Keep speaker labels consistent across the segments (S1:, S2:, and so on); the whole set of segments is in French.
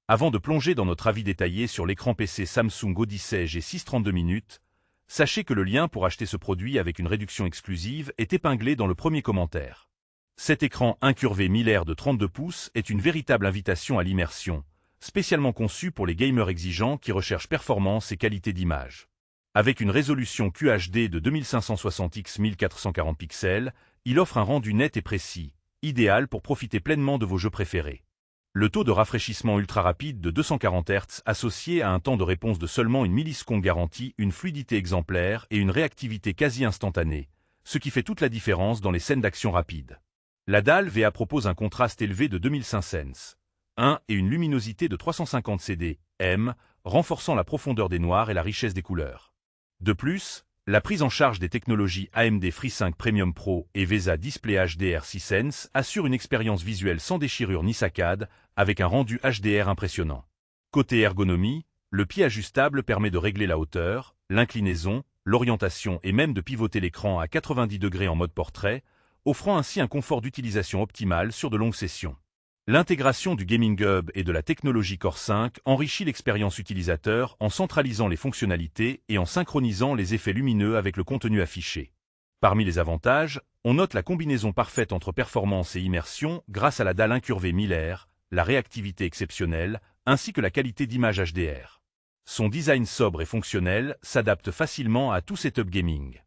S1: Avant de plonger dans notre avis détaillé sur l'écran PC Samsung Odyssey G6 sachez que le lien pour acheter ce produit avec une réduction exclusive est épinglé dans le premier commentaire. Cet écran incurvé 1000R de 32 pouces est une véritable invitation à l'immersion, spécialement conçu pour les gamers exigeants qui recherchent performance et qualité d'image. Avec une résolution QHD de 2560 x 1440 pixels, il offre un rendu net et précis, idéal pour profiter pleinement de vos jeux préférés. Le taux de rafraîchissement ultra rapide de 240 Hz associé à un temps de réponse de seulement une milliseconde garantit une fluidité exemplaire et une réactivité quasi instantanée, ce qui fait toute la différence dans les scènes d'action rapide. La dalle VA propose un contraste élevé de 2500 et une luminosité de 350 cd/m, renforçant la profondeur des noirs et la richesse des couleurs. De plus, la prise en charge des technologies AMD FreeSync Premium Pro et VESA Display HDR 6sense assure une expérience visuelle sans déchirure ni saccade, avec un rendu HDR impressionnant. Côté ergonomie, le pied ajustable permet de régler la hauteur, l'inclinaison, l'orientation et même de pivoter l'écran à 90 degrés en mode portrait, offrant ainsi un confort d'utilisation optimal sur de longues sessions. L'intégration du Gaming Hub et de la technologie Core 5 enrichit l'expérience utilisateur en centralisant les fonctionnalités et en synchronisant les effets lumineux avec le contenu affiché. Parmi les avantages, on note la combinaison parfaite entre performance et immersion grâce à la dalle incurvée 1000R, la réactivité exceptionnelle, ainsi que la qualité d'image HDR. Son design sobre et fonctionnel s'adapte facilement à tout setup gaming.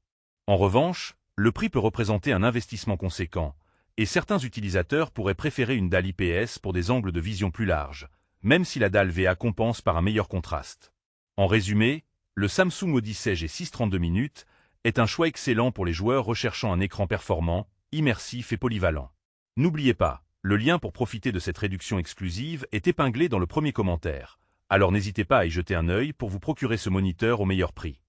S1: En revanche, le prix peut représenter un investissement conséquent, et certains utilisateurs pourraient préférer une dalle IPS pour des angles de vision plus larges, même si la dalle VA compense par un meilleur contraste. En résumé, le Samsung Odyssey G6 est un choix excellent pour les joueurs recherchant un écran performant, immersif et polyvalent. N'oubliez pas, le lien pour profiter de cette réduction exclusive est épinglé dans le premier commentaire, alors n'hésitez pas à y jeter un œil pour vous procurer ce moniteur au meilleur prix.